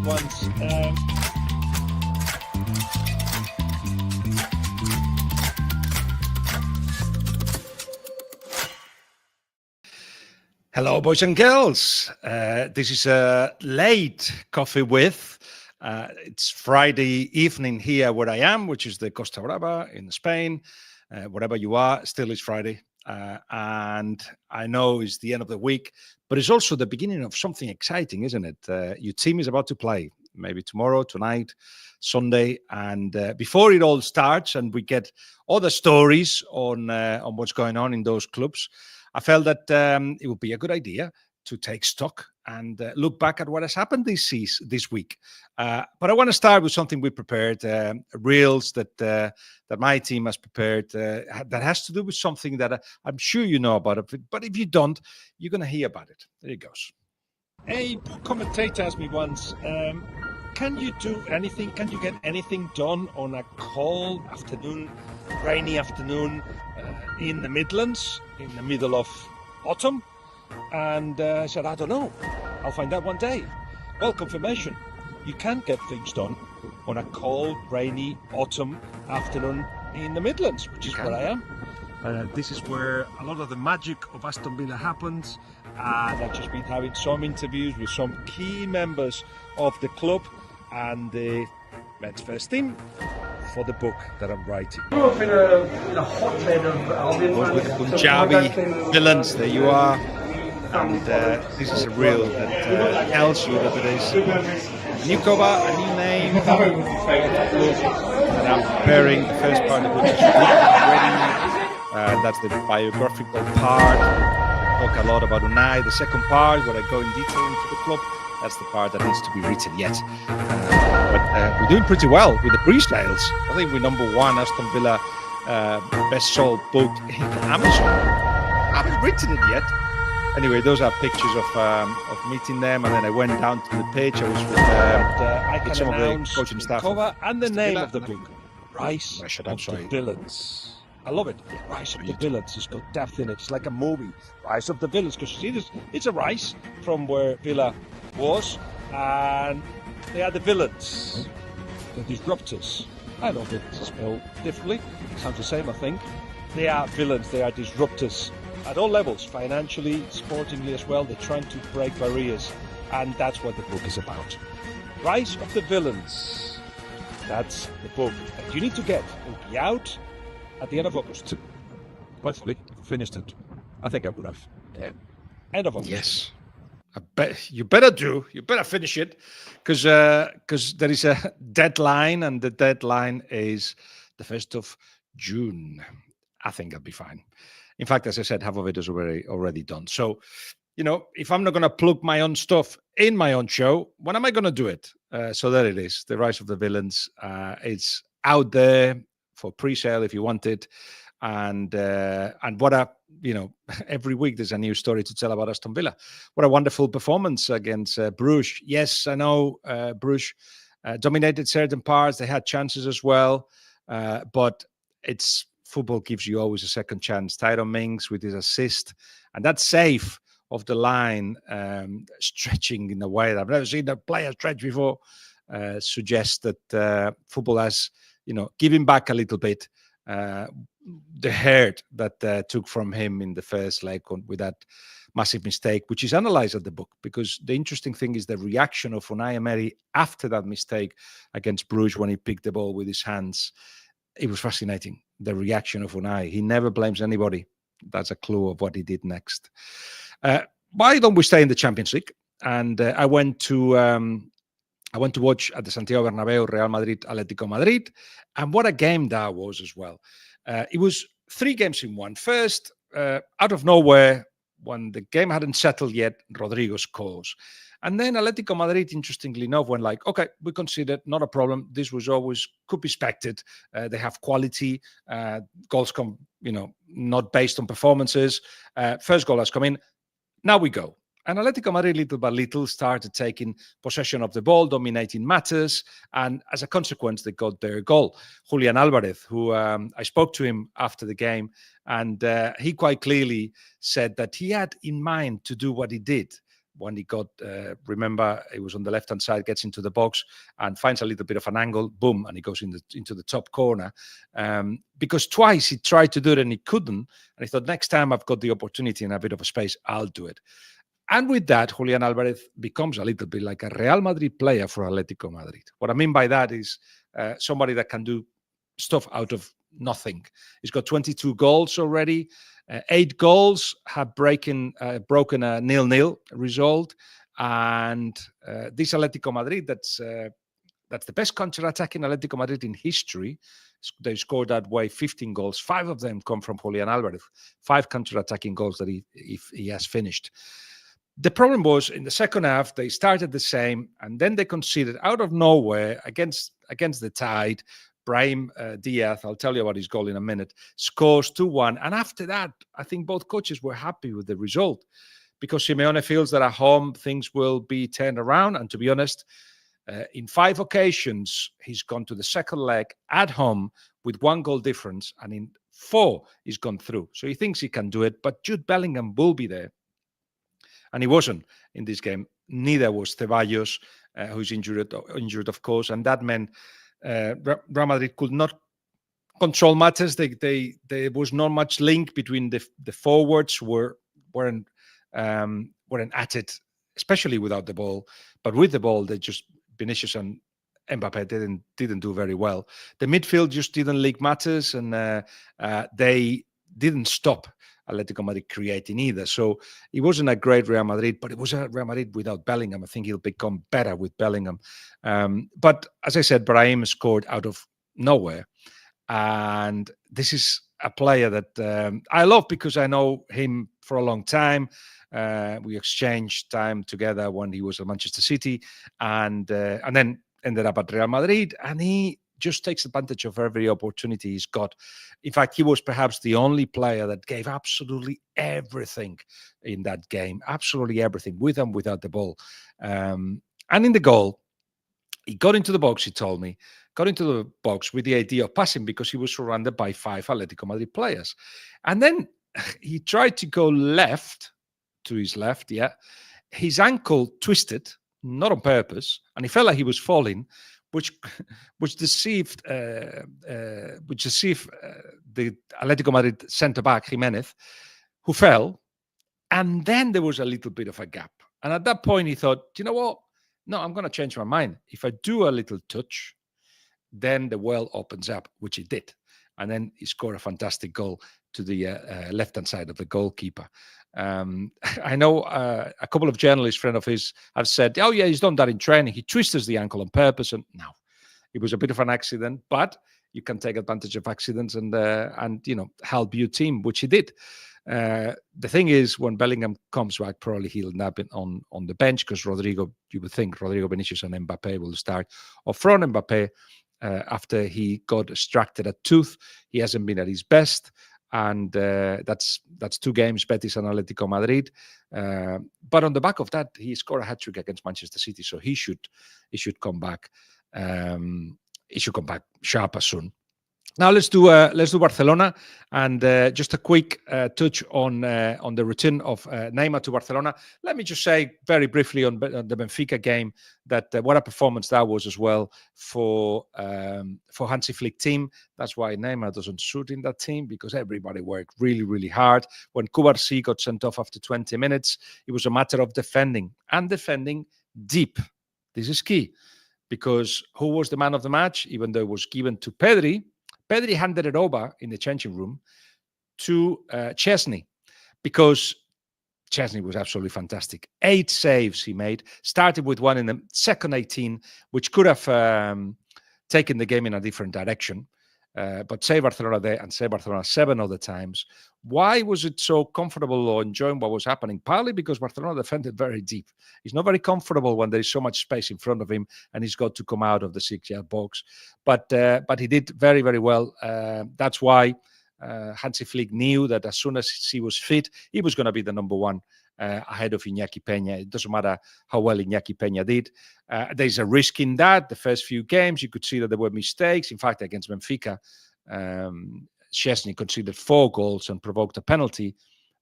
once. Hello, boys and girls. This is a late coffee with. It's Friday evening here where I am, which is the Costa Brava in Spain. Wherever you are, still it's Friday. And I know it's the end of the week, but it's also the beginning of something exciting, isn't it? Your team is about to play, maybe tomorrow, tonight, Sunday. And before it all starts and we get all the stories on what's going on in those clubs, I felt that it would be a good idea to take stock and look back at what has happened this week. But I want to start with something we prepared, reels that my team has prepared that has to do with something that I'm sure you know about it. But if you don't, you're going to hear about it. There it goes. A commentator asked me once, can you do anything? Can you get anything done on a cold afternoon, rainy afternoon in the Midlands, in the middle of autumn? And I said, I don't know. I'll find out one day. Well, confirmation. You can get things done on a cold, rainy autumn afternoon in the Midlands, which is where I am. This is where a lot of the magic of Aston Villa happens. And I've just been having some interviews with some key members of the club and the men's first team for the book that I'm writing. Grew up in a hotbed of Albion with Punjabi Villans, there you are. And this is a reel that tells you that there is a new cover, a new name, and I'm preparing the first part of the book is ready. That's the biographical part. Talk a lot about Unai. The second part, where I go in detail into the club, that's the part that needs to be written yet. But we're doing pretty well with the pre-sales. I think we're number one Aston Villa best sold book in Amazon. I haven't written it yet. Anyway, those are pictures of meeting them, and then I went down to the page. I was with some of the coaching staff. Cover and the name of the book, Rise of the Villans. I love it. Rise of the Villans. It's got depth in it. It's like a movie. Rise of the Villans. Because you see this, it's a rise from where Villa was, and they are the Villans, the disruptors. I don't think it's spelled differently. It sounds the same, I think. They are villains. They are disruptors. At all levels, financially, sportingly as well, they're trying to break barriers, and that's what the book is about. Rise of the Villans. That's the book that you need to get. It'll be out at the end of August. Hopefully, finished it. I think I would have. End of August. Yes. I bet you better do. You better finish it, because there is a deadline, and the deadline is the 1st of June. I think I'll be fine. In fact, as I said, half of it is already done. So, if I'm not going to plug my own stuff in my own show, when am I going to do it? So there it is, The Rise of the Villans. It's out there for pre-sale if you want it. And what a, every week there's a new story to tell about Aston Villa. What a wonderful performance against Bruges. Yes, I know Bruges dominated certain parts. They had chances as well. But football gives you always a second chance. Tyrone Mings with his assist, and that save of the line, stretching in a way that I've never seen a player stretch before, suggests that football has, giving back a little bit, the hurt that took from him in the first leg with that massive mistake, which is analysed at the book, because the interesting thing is the reaction of Unai Emery after that mistake against Bruges when he picked the ball with his hands. It was fascinating, the reaction of Unai. He never blames anybody. That's a clue of what he did next. Why don't we stay in the Champions League? And I went to watch at the Santiago Bernabéu Real Madrid Atletico Madrid, and what a game that was as well. It was 3 games in one. First, out of nowhere, when the game hadn't settled yet, Rodrigo scores. And then Atletico Madrid, interestingly enough, went like, okay, we considered, not a problem. This was always, could be expected. They have quality. Goals come, not based on performances. First goal has come in. Now we go. And Atletico Madrid, little by little, started taking possession of the ball, dominating matters. And as a consequence, they got their goal. Julian Alvarez, who I spoke to him after the game, and he quite clearly said that he had in mind to do what he did. when he got, remember, he was on the left-hand side, gets into the box and finds a little bit of an angle, boom, and he goes into the top corner. Because twice he tried to do it and he couldn't. And he thought, next time I've got the opportunity and a bit of a space, I'll do it. And with that, Julian Alvarez becomes a little bit like a Real Madrid player for Atletico Madrid. What I mean by that is somebody that can do stuff out of nothing. He's got 22 goals already. 8 goals have broken a 0-0 result. And this Atletico Madrid, that's the best counter-attacking Atletico Madrid in history. They scored that way 15 goals. 5 of them come from Julian Alvarez. 5 counter-attacking goals that he has finished. The problem was in the second half, they started the same, and then they conceded out of nowhere against the tide. Brahim Diaz, I'll tell you about his goal in a minute, scores 2-1. And after that, I think both coaches were happy with the result because Simeone feels that at home things will be turned around. And to be honest, in 5 occasions, he's gone to the second leg at home with 1 goal difference. And in 4, he's gone through. So he thinks he can do it. But Jude Bellingham will be there. And he wasn't in this game. Neither was Ceballos, who's injured, of course. And that meant Real Madrid could not control matters. There was not much link between the forwards weren't at it, especially without the ball. But with the ball, they just Vinicius and Mbappe didn't do very well. The midfield just didn't link matters, and they didn't stop Atletico Madrid creating either. So it wasn't a great Real Madrid, but it was a Real Madrid without Bellingham. I think he'll become better with Bellingham. But as I said, Brahim scored out of nowhere. And this is a player that I love because I know him for a long time. We exchanged time together when he was at Manchester City and then ended up at Real Madrid. And he just takes advantage of every opportunity he's got. In fact, he was perhaps the only player that gave absolutely everything in that game, absolutely everything, with and without the ball. And in the goal, he got into the box, he told me, got into the box with the idea of passing because he was surrounded by 5 Atletico Madrid players. And then he tried to go to his left, yeah. His ankle twisted, not on purpose, and he felt like he was falling, which deceived the Atletico Madrid centre-back, Jimenez, who fell. And then there was a little bit of a gap. And at that point, he thought, you know what? No, I'm going to change my mind. If I do a little touch, then the well opens up, which he did. And then he scored a fantastic goal to the left-hand side of the goalkeeper. I know a couple of journalists, friends of his, have said, oh, yeah, he's done that in training. He twists the ankle on purpose. And no, it was a bit of an accident, but you can take advantage of accidents and help your team, which he did. The thing is, when Bellingham comes back, probably he'll nap it on the bench because you would think Rodrigo, Vinicius and Mbappe will start. Or front Mbappe, after he got extracted a tooth, he hasn't been at his best. And that's 2 games, Betis and Atletico Madrid. But on the back of that, he scored a hat-trick against Manchester City, so he should come back. He should come back sharper soon. Now let's do Barcelona, and just a quick touch on the return of Neymar to Barcelona. Let me just say very briefly on the Benfica game that what a performance that was as well for Hansi Flick team. That's why Neymar doesn't shoot in that team, because everybody worked really, really hard. When Cubarsí got sent off after 20 minutes, it was a matter of defending deep. This is key, because who was the man of the match? Even though it was given to Pedri, Pedri handed it over in the changing room to Chesney, because Chesney was absolutely fantastic. 8 saves he made, started with one in the second 18, which could have taken the game in a different direction. But saved Barcelona there and saved Barcelona 7 other times. Why was it so comfortable or enjoying what was happening? Partly because Barcelona defended very deep. He's not very comfortable when there is so much space in front of him and he's got to come out of the 6-yard box. But he did very, very well. That's why Hansi Flick knew that as soon as he was fit, he was going to be the number 1 ahead of Iñaki Peña. It doesn't matter how well Iñaki Peña did. There's a risk in that. The first few games, you could see that there were mistakes. In fact, against Benfica, Chesney conceded 4 goals and provoked a penalty.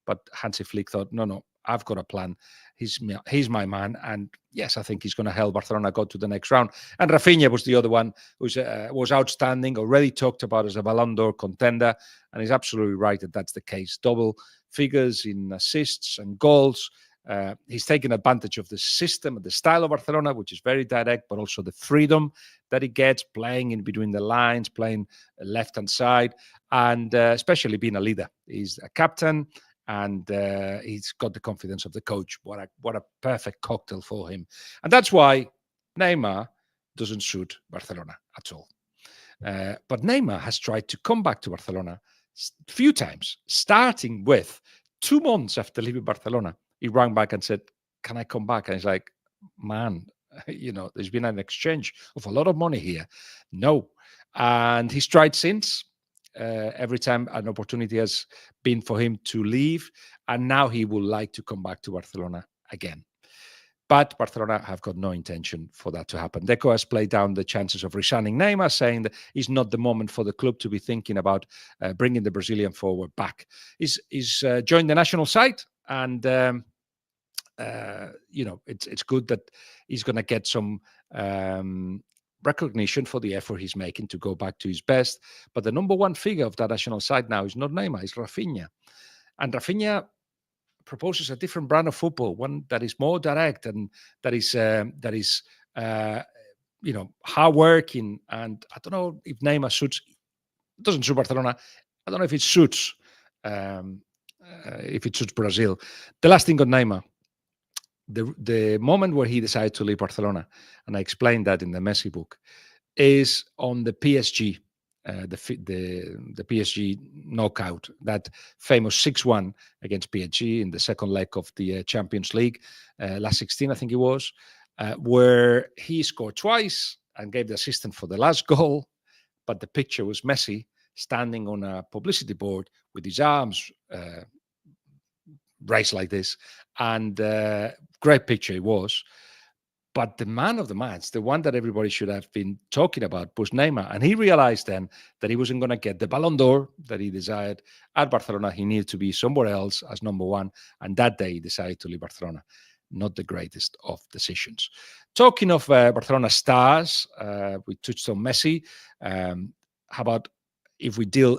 But Hansi Flick thought, no, I've got a plan. He's my man. And yes, I think he's going to help Barcelona go to the next round. And Rafinha was the other one who was outstanding, already talked about as a Ballon d'Or contender. And he's absolutely right that that's the case. Double figures in assists and goals. He's taken advantage of the system, the style of Barcelona, which is very direct, but also the freedom that he gets playing in between the lines, playing left-hand side, and especially being a leader. He's a captain, and he's got the confidence of the coach. What a perfect cocktail for him. And that's why Neymar doesn't suit Barcelona at all. But Neymar has tried to come back to Barcelona a few times, starting with 2 months after leaving Barcelona. He rang back and said, "Can I come back?" And he's like, "Man, there's been an exchange of a lot of money here." No. And he's tried since. Every time an opportunity has been for him to leave, and now he would like to come back to Barcelona again. But Barcelona have got no intention for that to happen. Deco has played down the chances of resigning Neymar, saying that it's not the moment for the club to be thinking about bringing the Brazilian forward back. He's joined the national side, and it's good that he's going to get some recognition for the effort he's making to go back to his best. But the number one figure of that national side now is not Neymar, it's Rafinha. And Rafinha proposes a different brand of football, one that is more direct and that is hardworking. And I don't know if Neymar doesn't suit Barcelona. I don't know if it suits Brazil. The last thing on Neymar, the moment where he decided to leave Barcelona, and I explained that in the Messi book, is on the PSG. The PSG knockout, that famous 6-1 against PSG in the second leg of the Champions League, last 16, I think it was, where he scored twice and gave the assist for the last goal. But the picture was Messi standing on a publicity board with his arms raised like this. And great picture it was. But the man of the match, the one that everybody should have been talking about, was Neymar. And he realized then that he wasn't going to get the Ballon d'Or that he desired at Barcelona. He needed to be somewhere else as number one. And that day he decided to leave Barcelona. Not the greatest of decisions. Talking of Barcelona stars, we touched on Messi. How about if we deal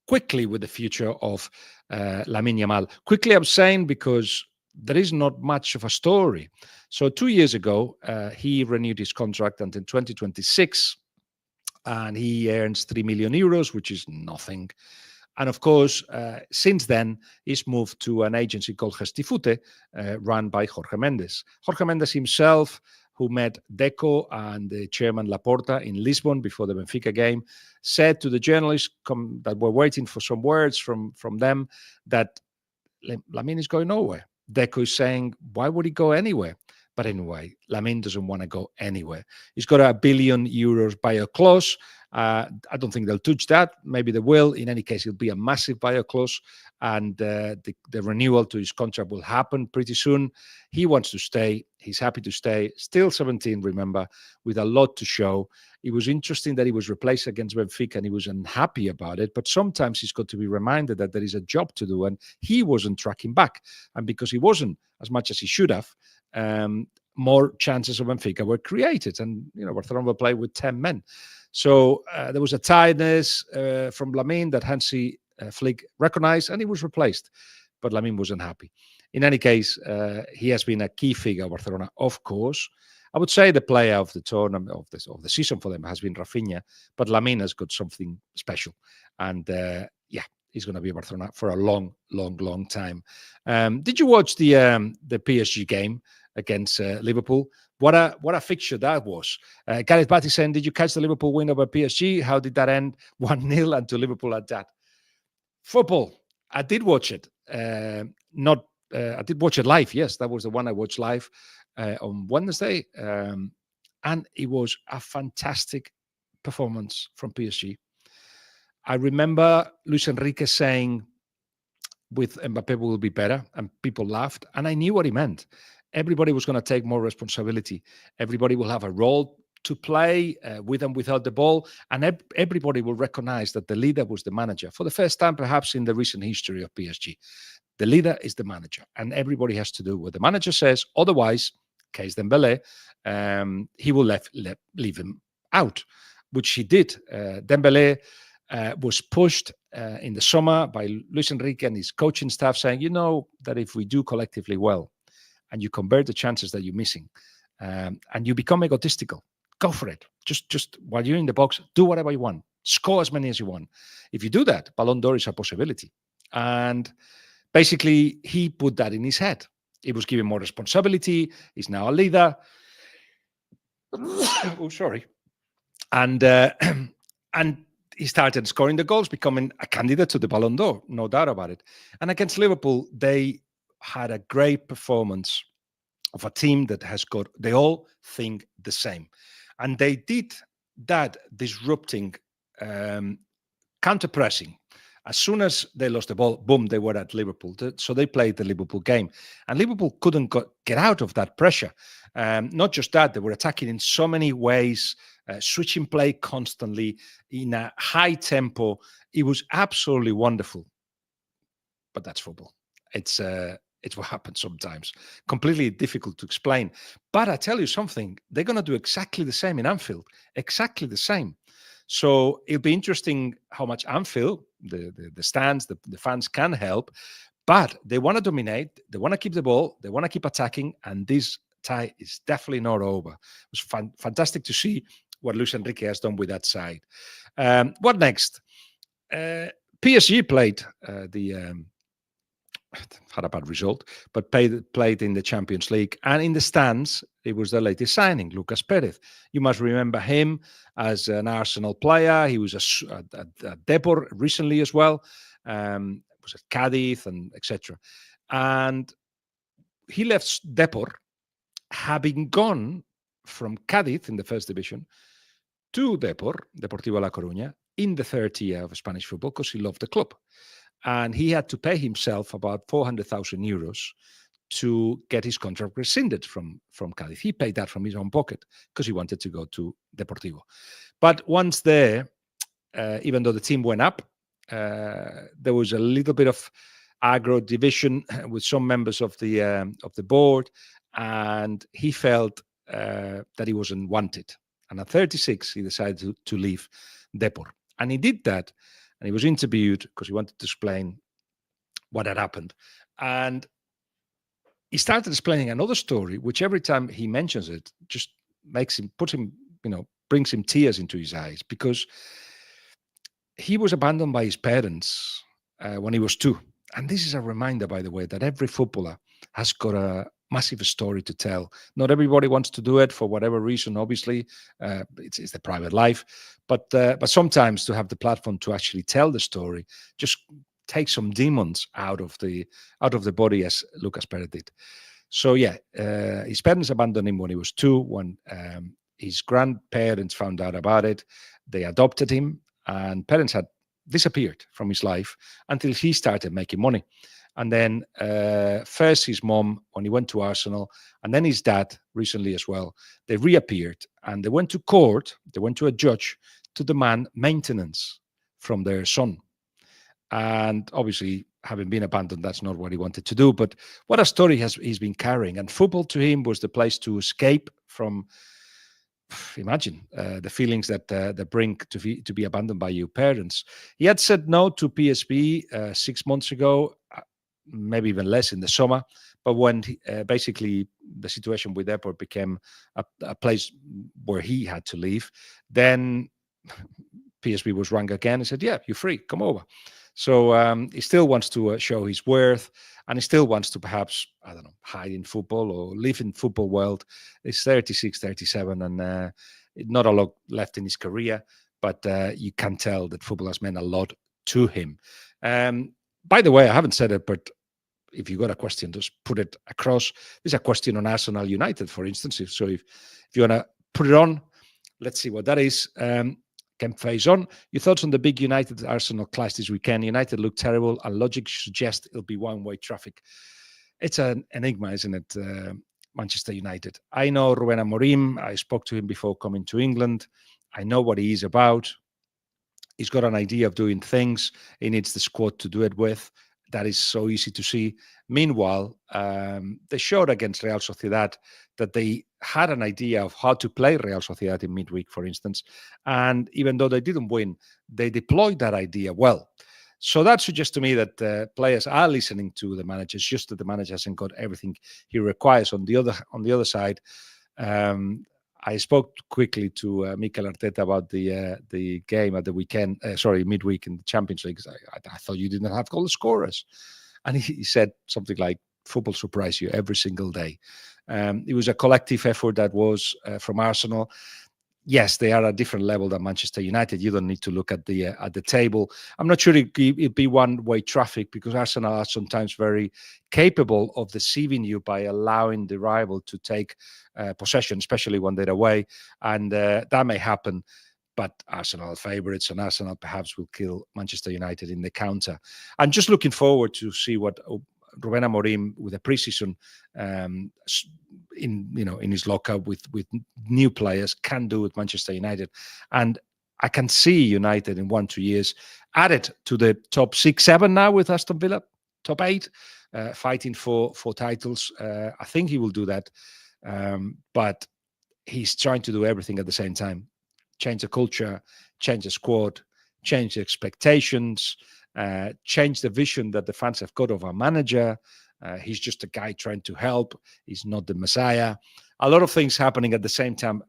quickly with the future of Lamine Yamal? Quickly, I'm saying because there is not much of a story. So 2 years ago, he renewed his contract until 2026, and he earns 3 million euros, which is nothing. And of course, since then, he's moved to an agency called Gestifute, run by Jorge Mendes. Jorge Mendes himself, who met Deco and the chairman Laporta in Lisbon before the Benfica game, said to the journalists that were waiting for some words from them that Lamine is going nowhere. Deco is saying, why would he go anywhere? But anyway, Lamine doesn't want to go anywhere. He's got €1 billion buyout clause. I don't think they'll touch that. Maybe they will. In any case, it'll be a massive buyout clause, and the renewal to his contract will happen pretty soon. He wants to stay. He's happy to stay. Still 17, remember, with a lot to show. It was interesting that he was replaced against Benfica, and he was unhappy about it. But sometimes he's got to be reminded that there is a job to do, and he wasn't tracking back. And because he wasn't as much as he should have, more chances of Benfica were created, and Barcelona will play with 10 men. So there was a tiredness from Lamine that Hansi Flick recognized, and he was replaced. But Lamine wasn't happy. In any case, he has been a key figure of Barcelona, of course. I would say the player of the tournament of the season for them has been Rafinha, but Lamine has got something special, and he's going to be at Barcelona for a long, long, long time. Did you watch the PSG game against Liverpool? What a fixture that was. Gareth Batty saying, did you catch the Liverpool win over PSG? How did that end? 1-0 and to Liverpool at that. Football. I did watch it. I did watch it live. Yes, that was the one I watched live on Wednesday. And it was a fantastic performance from PSG. I remember Luis Enrique saying, with Mbappe will be better, and people laughed. And I knew what he meant. Everybody was going to take more responsibility. Everybody will have a role to play with and without the ball. And everybody will recognize that the leader was the manager for the first time, perhaps in the recent history of PSG. The leader is the manager, and everybody has to do what the manager says. Otherwise, case Dembele, he will leave him out, which he did. Dembele was pushed in the summer by Luis Enrique and his coaching staff, saying, you know, that if we do collectively well and you convert the chances that you're missing, and you become egotistical, go for it. Just while you're in the box, do whatever you want. Score as many as you want. If you do that, Ballon d'Or is a possibility. And basically, he put that in his head. He was given more responsibility. He's now a leader. Oh, sorry. And he started scoring the goals, becoming a candidate to the Ballon d'Or, no doubt about it. And against Liverpool, they had a great performance of a team that has got, they all think the same. And they did that disrupting, counter-pressing. As soon as they lost the ball, boom, they were at Liverpool. So they played the Liverpool game. And Liverpool couldn't get out of that pressure. Not just that, they were attacking in so many ways, switching play constantly in a high tempo. It was absolutely wonderful. But that's football. It's what happens sometimes. Completely difficult to explain. But I tell you something, they're going to do exactly the same in Anfield. Exactly the same. So it'll be interesting how much Anfield, the stands, the fans can help. But they want to dominate. They want to keep the ball. They want to keep attacking. And this tie is definitely not over. It was fantastic to see what Luis Enrique has done with that side. What next? PSG played had a bad result, but played in the Champions League. And in the stands, it was the latest signing, Lucas Perez. You must remember him as an Arsenal player. He was at Depor recently as well. Was at Cadiz and etc. And he left Depor, having gone from Cadiz in the first division to Depor, Deportivo La Coruña, in the third tier of Spanish football because he loved the club. And he had to pay himself about 400,000 euros to get his contract rescinded from Cadiz. He paid that from his own pocket because he wanted to go to Deportivo. But once there, even though the team went up, there was a little bit of aggro division with some members of the board, and he felt that he wasn't wanted. And at 36, he decided to leave Depor. And he did that. And he was interviewed because he wanted to explain what had happened. And he started explaining another story, which every time he mentions it, just brings him tears into his eyes, because he was abandoned by his parents when he was 2. And this is a reminder, by the way, that every footballer has got a massive story to tell. Not everybody wants to do it for whatever reason. Obviously, it's the private life, but sometimes to have the platform to actually tell the story, just take some demons out of the body, as Lucas Perez did. So yeah, his parents abandoned him when he was 2. When his grandparents found out about it, they adopted him, and parents had disappeared from his life until he started making money. And then first his mom when he went to Arsenal, and then his dad recently as well. They reappeared, and they went to court. They went to a judge to demand maintenance from their son. And obviously, having been abandoned, that's not what he wanted to do. But what a story he's been carrying. And football to him was the place to escape from, imagine, the feelings that bring to be abandoned by your parents. He had said no to PSV 6 months ago, maybe even less in the summer. But when basically the situation with Depor became a place where he had to leave, then PSV was rang again and said, yeah, you're free, come over. So he still wants to show his worth, and he still wants to perhaps, I don't know, hide in football or live in football world. He's 36, 37, and not a lot left in his career, but you can tell that football has meant a lot to him. By the way, I haven't said it, but if you got a question, just put it across. There's a question on Arsenal United, for instance. If you want to put it on, let's see what that is. Kemp Face on. Your thoughts on the big United Arsenal clash this weekend? United look terrible, and logic suggests it'll be one-way traffic. It's an enigma, isn't it? Manchester United. I know Ruben Amorim. I spoke to him before coming to England. I know what he is about. He's got an idea of doing things. He needs the squad to do it with. that is so easy to see. Meanwhile, they showed against Real Sociedad that they had an idea of how to play Real Sociedad in midweek, for instance. And even though they didn't win, they deployed that idea well. So that suggests to me that players are listening to the manager. It's just that the manager hasn't got everything he requires. On the other side, I spoke quickly to Mikel Arteta about the game at the weekend. Midweek in the Champions League. I thought you didn't have goal scorers, and he said something like, "Football surprises you every single day." It was a collective effort that was from Arsenal. Yes, they are at a different level than Manchester United. You don't need to look at the table. I'm not sure it'd be one-way traffic, because Arsenal are sometimes very capable of deceiving you by allowing the rival to take possession, especially when they're away, and that may happen. But Arsenal are favourites, and Arsenal perhaps will kill Manchester United in the counter. I'm just looking forward to see what Ruben Amorim, with a pre-season in his locker with new players, can do with Manchester United. And I can see United in 1-2 years added to the top 6-7 now with Aston Villa, top 8, fighting for titles. I think he will do that, but he's trying to do everything at the same time. Change the culture, change the squad, change the expectations, change the vision that the fans have got of our manager. He's just a guy trying to help. He's not the messiah. A lot of things happening at the same time,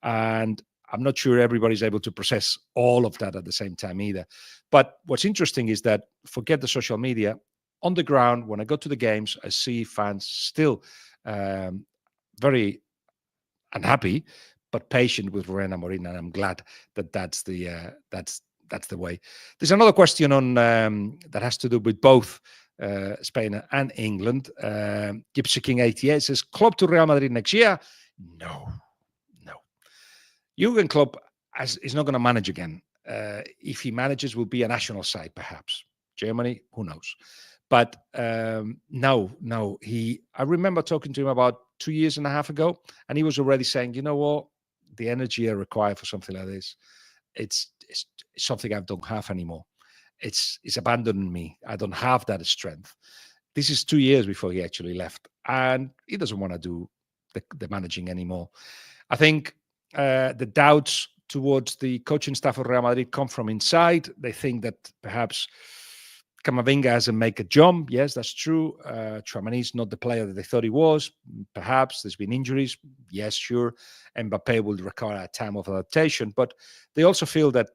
and I'm not sure everybody's able to process all of that at the same time either. But what's interesting is that, forget the social media, on the ground, when I go to the games, I see fans still very unhappy, but patient with Ruben Amorim, and I'm glad that that's the way. There's another question on that has to do with both Spain and England. Gypsy King 88 says, Klopp to Real Madrid next year? No. Jurgen Klopp is not going to manage again. If he manages, will be a national side, perhaps. Germany, who knows? But no. I remember talking to him about 2.5 years ago, and he was already saying, you know what? The energy I require for something like this, it's something I don't have anymore. It's abandoning me. I don't have that strength. This is 2 years before he actually left, and he doesn't want to do the managing anymore. I think the doubts towards the coaching staff of Real Madrid come from inside. They think that perhaps Camavinga hasn't made a jump. Yes, that's true. Tchouaméni is not the player that they thought he was. Perhaps there's been injuries. Yes, sure. Mbappé will require a time of adaptation. But they also feel that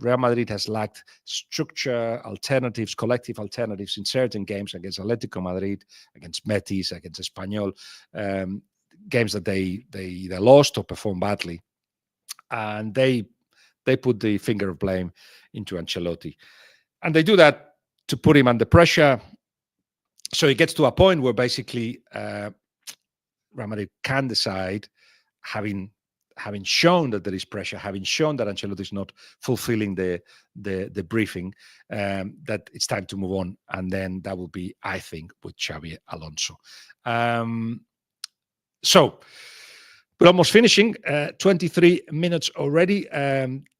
Real Madrid has lacked structure, alternatives, collective alternatives in certain games against Atletico Madrid, against Betis, against Espanyol, games that they either lost or performed badly. And they put the finger of blame into Ancelotti. And they do that to put him under pressure. So he gets to a point where basically Real Madrid can decide, having shown that there is pressure, having shown that Ancelotti is not fulfilling the briefing, that it's time to move on. And then that will be, I think, with Xabi Alonso. So we're almost finishing, 23 minutes already.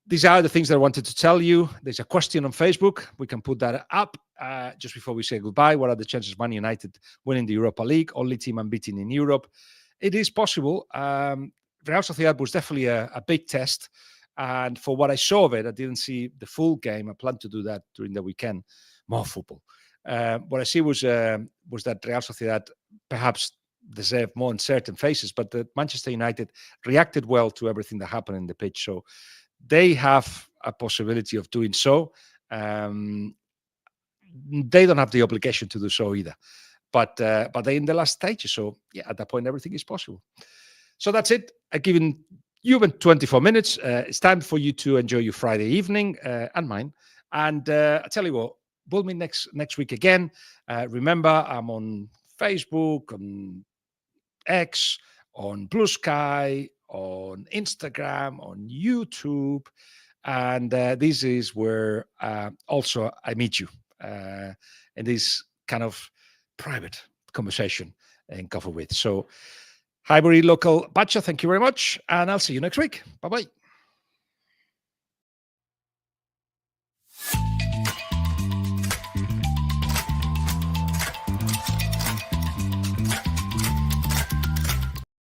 These are the things that I wanted to tell you. There's a question on Facebook. We can put that up just before we say goodbye. What are the chances of Man United winning the Europa League? Only team unbeaten in Europe. It is possible. Real Sociedad was definitely a big test. And for what I saw of it, I didn't see the full game. I plan to do that during the weekend. More football. What I see was that Real Sociedad perhaps deserved more in certain phases, but that Manchester United reacted well to everything that happened in the pitch. So they have a possibility of doing so. They don't have the obligation to do so either, but they're in the last stages. So yeah, at that point, everything is possible. So that's it. I've given you 24 minutes. It's time for you to enjoy your Friday evening and mine. And I tell you what, we'll meet next week again. Remember, I'm on Facebook, on X, on Blue Sky, on Instagram, on YouTube, and this is where also I meet you in this kind of private conversation and coffee with. So, Highbury Local Bacha, thank you very much, and I'll see you next week. Bye-bye.